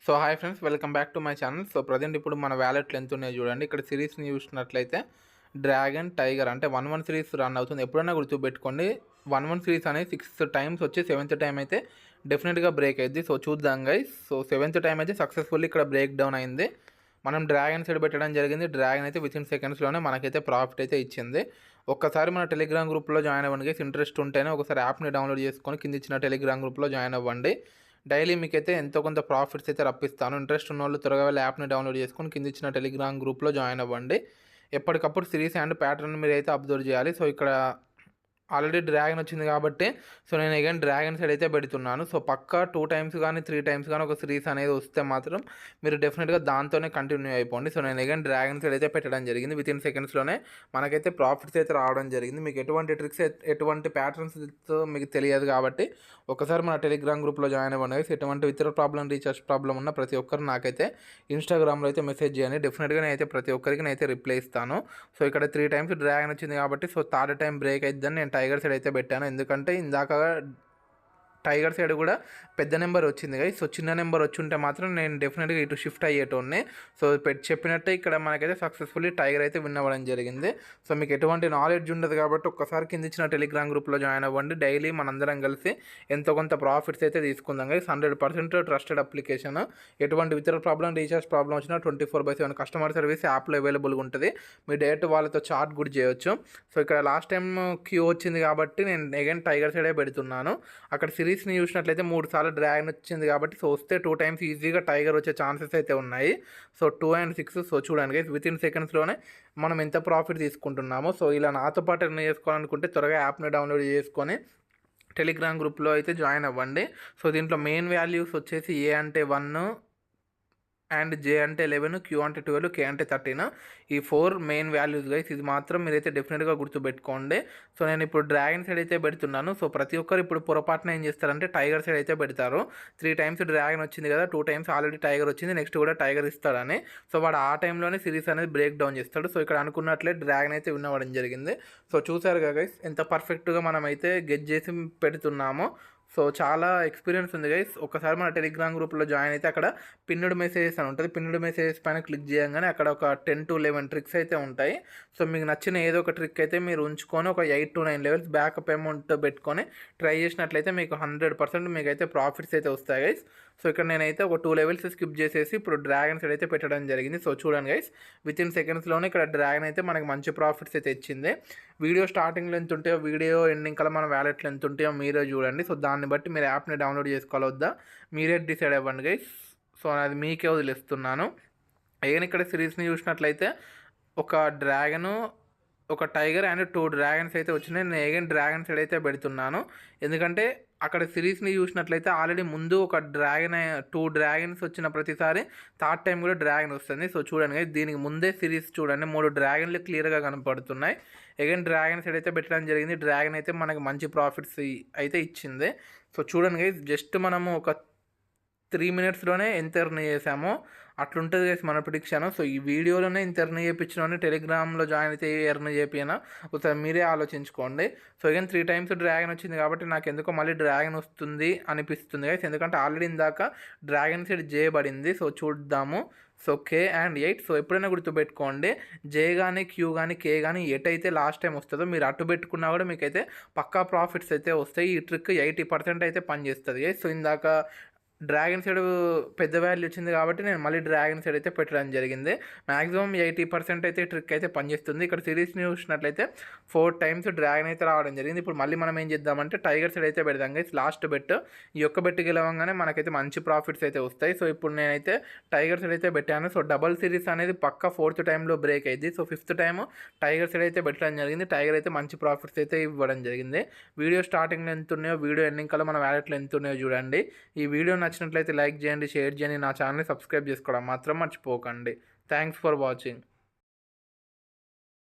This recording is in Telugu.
So hi friends, welcome back to my channel. So present ఇప్పుడు మన వ్యాలెట్లు ఎంత ఉన్నాయో చూడండి. ఇక్కడ సిరీస్ని చూసినట్లయితే డ్రాగన్, టైగర్ అంటే 1-1 సిరీస్ రన్ అవుతుంది. ఎప్పుడైనా గుర్తుపెట్టుకోండి, 1-1 సిరీస్ అనేది 6 టైమ్స్ వచ్చి 7th టైం అయితే డెఫినెట్గా బ్రేక్ అయింది. సో చూద్దాం గైస్. సో 7th టైం అయితే సక్సెస్ఫుల్లీ ఇక్కడ బ్రేక్ డౌన్ అయింది. మనం డ్రాగన్ సైడ్ పెట్టడం జరిగింది. డ్రాగన్ అయితే వితిన్ సెకండ్స్లోనే మనకైతే ప్రాఫిట్ అయితే ఇచ్చింది. ఒక్కసారి మన టెలిగ్రామ్ గ్రూప్లో జాయిన్ అవ్వండి గైస్. ఇంట్రెస్ట్ ఉంటేనే ఒకసారి యాప్ని డౌన్లోడ్ చేసుకొని కింద ఇచ్చిన టెలిగ్రామ్ గ్రూప్లో జాయిన్ అవ్వండి. డైలీ మీకైతే ఎంతో కొంత ప్రాఫిట్స్ అయితే రప్పిస్తాను. ఇంట్రెస్ట్ ఉన్న వాళ్ళు త్వరగా వెళ్ళి యాప్ని డౌన్లోడ్ చేసుకొని కింద ఇచ్చిన టెలిగ్రామ్ గ్రూప్లో జాయిన్ అవ్వండి. ఎప్పటికప్పుడు సిరీస్ అండ్ ప్యాటర్న్ మీరు అయితే అబ్జర్వ్ చేయాలి. సో ఇక్కడ ఆల్రెడీ డ్రాగన్ వచ్చింది కాబట్టి సో నేను అగైన్ డ్రాగన్ సైడ్ అయితే పెడుతున్నాను. సో పక్కా 2 టైమ్స్ కానీ 3 టైమ్స్ కానీ ఒక సిరీస్ అనేది వస్తే మాత్రం మీరు డెఫినెట్గా దాంతోనే కంటిన్యూ అయిపోండి. సో నేను అగైన్ డ్రాగన్ సైడ్ అయితే పెట్టడం జరిగింది. వితిన్ సెకండ్స్లోనే మనకైతే ప్రాఫిట్స్ అయితే రావడం జరిగింది. మీకు ఎటువంటి ట్రిక్స్ ఎటువంటి ప్యాటర్న్స్ మీకు తెలియదు కాబట్టి ఒకసారి మన టెలిగ్రామ్ గ్రూప్లో జాయిన్ అవ్వండి. ఎటువంటి ఇతర రీఛార్జ్ ప్రాబ్లం ఉన్న ప్రతి ఒక్కరు నాకైతే ఇన్స్టాగ్రామ్లో అయితే మెసేజ్ చేయండి. డెఫినెట్గా నేనైతే ప్రతి ఒక్కరికి నేనైతే రిప్లై ఇస్తాను. సో ఇక్కడ 3 టైమ్స్ డ్రాగన్ వచ్చింది కాబట్టి సో థర్డ్ టైం బ్రేక్ అయిద్దని నేను టైగర్ సైడ్ అయితే పెట్టాను. ఎందుకంటే ఇందాక టైగర్ సైడ్ కూడా పెద్ద నెంబర్ వచ్చింది కదా. సో చిన్న నెంబర్ వచ్చి ఉంటే మాత్రం నేను డెఫినెట్గా ఇటు షిఫ్ట్ అయ్యేటోడిని. సో చెప్పినట్టే ఇక్కడ మనకైతే సక్సెస్ఫుల్లీ టైగర్ అయితే విన్ అవ్వడం జరిగింది. సో మీకు ఎటువంటి నాలెడ్జ్ ఉండదు కాబట్టి ఒక్కసారి కింద ఇచ్చిన టెలిగ్రామ్ గ్రూప్లో జాయిన్ అవ్వండి. డైలీ మనందరం కలిసి ఎంతో కొంత ప్రాఫిట్స్ అయితే తీసుకుందాం కదా. 100% ట్రస్టెడ్ అప్లికేషన్. ఎటువంటి ఇతర రీఛార్జ్ ప్రాబ్లం వచ్చినా 24/7 కస్టమర్ సర్వీస్ యాప్లో అవైలబుల్గా ఉంటుంది. మీరు డైరెక్ట్ వాళ్ళతో చాట్ కూడా చేయొచ్చు. సో ఇక్కడ లాస్ట్ టైం క్యూ వచ్చింది కాబట్టి నేను అగైన్ టైగర్ సైడే పెడుతున్నాను. అక్కడ సిరీస్ని చూసినట్లయితే 3 సార్లు డ్రాగన్ వచ్చింది కాబట్టి సో వస్తే 2 టైమ్స్ ఈజీగా టైగర్ వచ్చే ఛాన్సెస్ అయితే ఉన్నాయి. సో 2 and 6 సో చూడండి వితిన్ సెకండ్స్లోనే మనం ఎంత ప్రాఫిట్ తీసుకుంటున్నామో. సో ఇలా నాతో పాటు ఎర్న్ చేసుకోవాలనుకుంటే త్వరగా యాప్ని డౌన్లోడ్ చేసుకొని టెలిగ్రామ్ గ్రూప్లో అయితే జాయిన్ అవ్వండి. సో దీంట్లో మెయిన్ వాల్యూస్ వచ్చేసి ఏ అంటే 1 అండ్ జే అంటే 11, క్యూ అంటే 12, కే అంటే 13. ఈ 4 మెయిన్ వాల్యూస్ గైస్. ఇది మాత్రం మీరైతే డెఫినెట్గా గుర్తుపెట్టుకోండి. సో నేను ఇప్పుడు డ్రాగన్ సైడ్ అయితే పెడుతున్నాను. సో ప్రతి ఒక్కరు ఇప్పుడు పొరపాటున ఏం చేస్తారంటే టైగర్ సైడ్ అయితే పెడతారు. 3 టైమ్స్ డ్రాగన్ వచ్చింది కదా, 2 టైమ్స్ ఆల్రెడీ టైగర్ వచ్చింది, నెక్స్ట్ కూడా టైగర్ ఇస్తాడని. సో వాడు ఆ టైంలోనే సిరీస్ అనేది బ్రేక్ డౌన్ చేస్తాడు. సో ఇక్కడ అనుకున్నట్లే డ్రాగన్ అయితే విన్ అవ్వడం జరిగింది. సో చూసారు కదా గైస్ ఎంత పర్ఫెక్ట్గా మనం అయితే గెట్ చేసి పెడుతున్నామో. సో చాలా ఎక్స్పీరియన్స్ ఉంది గైస్. ఒకసారి మన టెలిగ్రామ్ గ్రూప్లో జాయిన్ అయితే అక్కడ పిన్నుడ్ మెసేజెస్ అని ఉంటుంది. పిన్నుడ్ మెసేజెస్ పైన క్లిక్ చేయగానే అక్కడ ఒక 10 to 11 ట్రిక్స్ అయితే ఉంటాయి. సో మీకు నచ్చిన ఏదో ఒక ట్రిక్ అయితే మీరు ఉంచుకొని ఒక 8 to 9 లెవెల్స్ బ్యాకప్ అమౌంట్ పెట్టుకొని ట్రై చేసినట్లయితే మీకు 100% మీకు అయితే ప్రాఫిట్స్ అయితే వస్తాయి గైస్. సో ఇక్కడ నేనైతే ఒక 2 లెవెల్స్ స్కిప్ చేసేసి ఇప్పుడు డ్రాగన్ సైడ్ అయితే పెట్టడం జరిగింది. సో చూడండి గైస్ వితిన్ సెకండ్స్లోనే ఇక్కడ డ్రాగన్ అయితే మనకి మంచి ప్రాఫిట్స్ అయితే ఇచ్చింది. వీడియో స్టార్టింగ్లో ఎంత ఉంటాయో వీడియో ఎండింగ్ కల్లా మన వ్యాలెట్లో ఎంత ఉంటాయో మీరే చూడండి. సో దాన్ని బట్టి మీరు యాప్ని డౌన్లోడ్ చేసుకోవాలొద్దా మీరే డిసైడ్ అవ్వండి గైస్. సో అది మీకే వదిలేస్తున్నాను. ఏదైనా ఇక్కడ సిరీస్ని చూసినట్లయితే ఒక డ్రాగను, ఒక టైగర్ అండ్ 2 డ్రాగన్స్ అయితే వచ్చినాయి. నేను ఏగైన్ డ్రాగన్ సైడ్ అయితే పెడుతున్నాను. ఎందుకంటే అక్కడ సిరీస్ని చూసినట్లయితే ఆల్రెడీ ముందు ఒక 2 డ్రాగన్స్ వచ్చిన ప్రతిసారి థర్డ్ టైం కూడా డ్రాగన్ వస్తుంది. సో చూడండి దీనికి ముందే సిరీస్ చూడండి 3 డ్రాగన్లు క్లియర్గా కనపడుతున్నాయి. అగైన్ డ్రాగన్ సైడ్ అయితే పెట్టడం జరిగింది. డ్రాగన్ అయితే మనకి మంచి ప్రాఫిట్స్ అయితే ఇచ్చింది. సో చూడండి జస్ట్ మనము ఒక 3 minutesలోనే ఎంత ఎర్న్ చేసామో అట్లుంటుంది గైస్ మన ప్రిడిక్షన్. సో ఈ వీడియోలోనే ఇంత ఎర్న్ చేయించిన టెలిగ్రామ్లో జాయిన్ అయితే ఎర్న్ చేపినా ఒకసారి మీరే ఆలోచించుకోండి. సో అగైన్ 3 టైమ్స్ డ్రాగన్ వచ్చింది కాబట్టి నాకు ఎందుకో మళ్ళీ డ్రాగన్ వస్తుంది అనిపిస్తుంది గైస్. ఎందుకంటే ఆల్రెడీ ఇందాక డ్రాగన్ సైడ్ చేయబడింది. సో చూద్దాము. So K and 8. సో ఎప్పుడైనా గుర్తుపెట్టుకోండి జే కానీ క్యూ కానీ కే కానీ ఎటైతే లాస్ట్ టైం వస్తుందో మీరు అటు పెట్టుకున్నా కూడా మీకైతే పక్కా ప్రాఫిట్స్ అయితే వస్తాయి. ఈ ట్రిక్ 80% అయితే పనిచేస్తుంది. సో ఇందాక డ్రాగన్ సైడ్ పెద్ద వాల్యూ వచ్చింది కాబట్టి నేను మళ్ళీ డ్రాగన్ సైడ్ అయితే పెట్టడం జరిగింది. మ్యాక్సిమం 80% అయితే ట్రిక్ అయితే పనిచేస్తుంది. ఇక్కడ సిరీస్ని చూసినట్లయితే 4 టైమ్స్ డ్రాగన్ అయితే రావడం జరిగింది. ఇప్పుడు మళ్ళీ మనం ఏం చేద్దామంటే టైగర్ సైడ్ అయితే పెడదాం గైస్. లాస్ట్ బెట్ ఈ యొక్క బెట్ గెలవంగానే మనకైతే మంచి ప్రాఫిట్స్ అయితే వస్తాయి. సో ఇప్పుడు నేనైతే టైగర్ సైడ్ అయితే పెట్టాను. సో డబల్ సిరీస్ అనేది పక్క 4th టైంలో బ్రేక్ అయింది. So 5th time tiger side అయితే పెట్టడం జరిగింది. టైగర్ అయితే మంచి ప్రాఫిట్స్ అయితే ఇవ్వడం జరిగింది. వీడియో స్టార్టింగ్లో ఎంత ఉన్నాయో వీడియో ఎండింగ్ కల్లా మన వ్యాలెట్లో ఎంత ఉన్నాయో చూడండి. ఈ వీడియో నచ్చినట్లయితే లైక్ చేయండి, షేర్ చేయండి, నా ఛానల్ని సబ్స్క్రైబ్ చేసుకోవడం మాత్రం మర్చిపోకండి. Thanks for watching.